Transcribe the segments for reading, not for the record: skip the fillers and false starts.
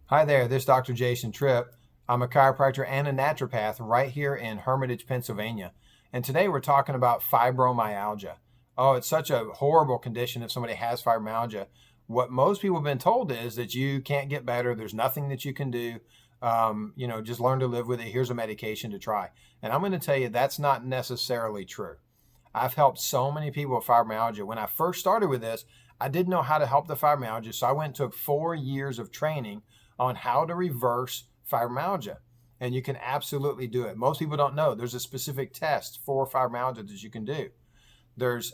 Hi there, this is Dr. Jason Tripp. I'm a chiropractor and a naturopath right here in Hermitage, Pennsylvania. And today we're talking about fibromyalgia. Oh, it's such a horrible condition if somebody has fibromyalgia. What most people have been told is that you can't get better. There's nothing that you can do. Just learn to live with it. Here's a medication to try. And I'm going to tell you that's not necessarily true. I've helped so many people with fibromyalgia. When I first started with this, I didn't know how to help the fibromyalgia. So I went and took 4 years of training on how to reverse fibromyalgia. And you can absolutely do it. Most people don't know there's a specific test for fibromyalgia that you can do. There's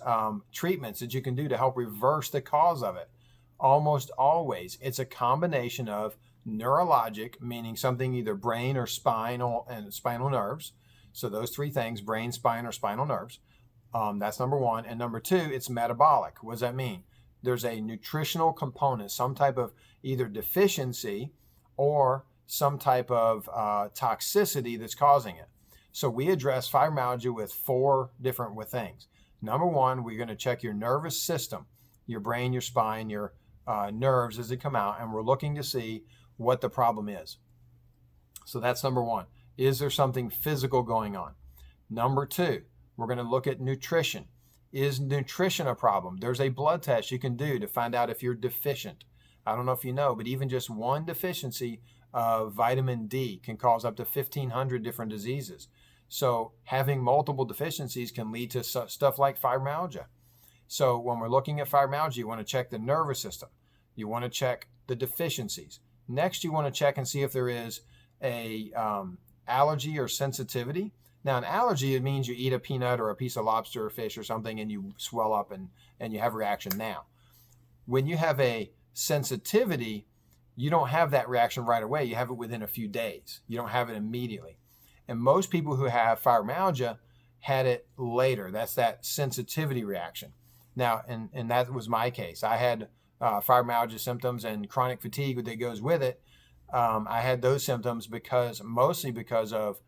treatments that you can do to help reverse the cause of it. Almost always, it's a combination of neurologic, meaning something either brain or spinal and spinal nerves. So those three things, brain, spine, or spinal nerves. That's number one. And number two, it's metabolic. What does that mean? There's a nutritional component, some type of either deficiency or some type of toxicity that's causing it. So we address fibromyalgia with 4 different things. Number one, we're going to check your nervous system, your brain, your spine, your nerves as they come out, and we're looking to see what the problem is. So that's number one. Is there something physical going on? Number two, we're going to look at nutrition. Is nutrition a problem? There's a blood test you can do to find out if you're deficient. I don't know if you know, but even just one deficiency of vitamin D can cause up to 1,500 different diseases. So having multiple deficiencies can lead to stuff like fibromyalgia. So when we're looking at fibromyalgia, you want to check the nervous system. You want to check the deficiencies. Next, you want to check and see if there is a allergy or sensitivity. Now, an allergy, it means you eat a peanut or a piece of lobster or fish or something and you swell up and you have a reaction now. When you have a sensitivity, you don't have that reaction right away. You have it within a few days. You don't have it immediately. And most people who have fibromyalgia had it later. That's that sensitivity reaction. Now, and that was my case. I had fibromyalgia symptoms and chronic fatigue that goes with it. I had those symptoms mostly because of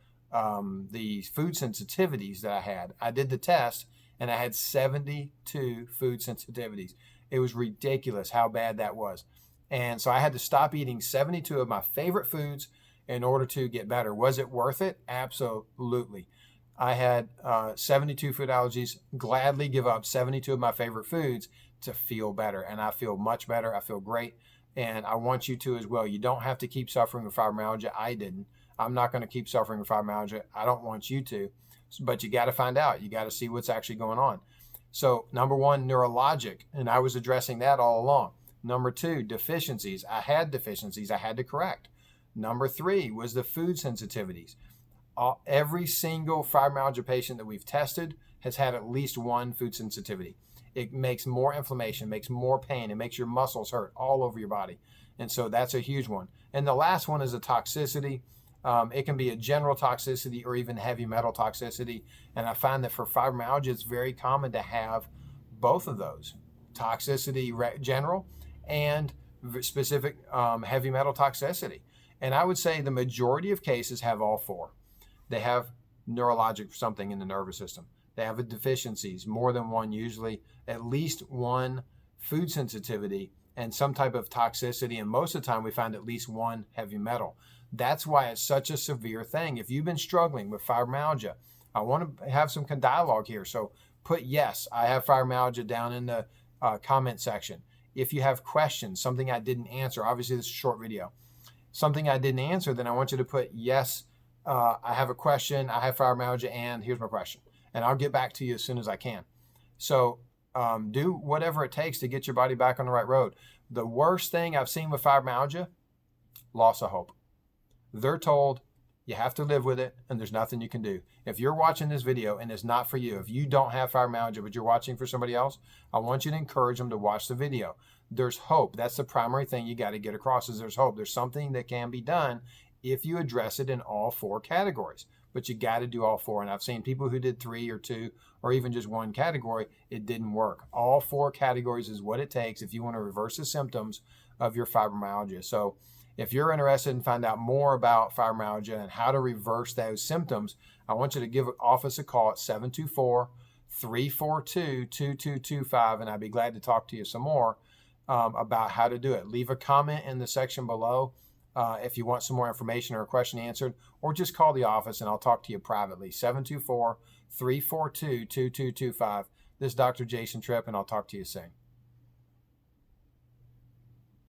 the food sensitivities that I had. I did the test and I had 72 food sensitivities. It was ridiculous how bad that was. And so I had to stop eating 72 of my favorite foods in order to get better. Was it worth it? Absolutely. I had 72 food allergies, gladly give up 72 of my favorite foods to feel better. And I feel much better. I feel great. And I want you to as well. You don't have to keep suffering with fibromyalgia. I didn't. I'm not going to keep suffering with fibromyalgia. I don't want you to, but you got to find out. You got to see what's actually going on. So number one, neurologic, and I was addressing that all along. Number two, deficiencies. I had deficiencies I had to correct. Number three was the food sensitivities. Every single fibromyalgia patient that we've tested has had at least one food sensitivity. It makes more inflammation, makes more pain, it makes your muscles hurt all over your body. And so that's a huge one. And the last one is a toxicity. It can be a general toxicity or even heavy metal toxicity. And I find that for fibromyalgia, it's very common to have both of those. Toxicity general and specific heavy metal toxicity. And I would say the majority of cases have all 4. They have neurologic something in the nervous system. They have deficiencies, more than one usually, at least one food sensitivity and some type of toxicity. And most of the time we find at least one heavy metal. That's why it's such a severe thing. If you've been struggling with fibromyalgia, I want to have some dialogue here. So put yes, I have fibromyalgia down in the comment section. If you have questions, something I didn't answer, obviously this is a short video, something I didn't answer, then I want you to put yes, I have a question, I have fibromyalgia, and here's my question. And I'll get back to you as soon as I can. So do whatever it takes to get your body back on the right road. The worst thing I've seen with fibromyalgia, loss of hope. They're told you have to live with it and there's nothing you can do. If you're watching this video and it's not for you, if you don't have fibromyalgia but you're watching for somebody else, I want you to encourage them to watch the video. There's hope. That's the primary thing you got to get across is there's hope. There's something that can be done if you address it in all 4 categories. But you got to do all 4. And I've seen people who did 3 or 2 or even just one category, it didn't work. All 4 categories is what it takes if you want to reverse the symptoms of your fibromyalgia. So if you're interested in find out more about fibromyalgia and how to reverse those symptoms, I want you to give office a call at 724-342-2225, and I'd be glad to talk to you some more about how to do it. Leave a comment in the section below if you want some more information or a question answered, or just call the office and I'll talk to you privately. 724-342-2225. This is Dr. Jason Tripp, and I'll talk to you soon.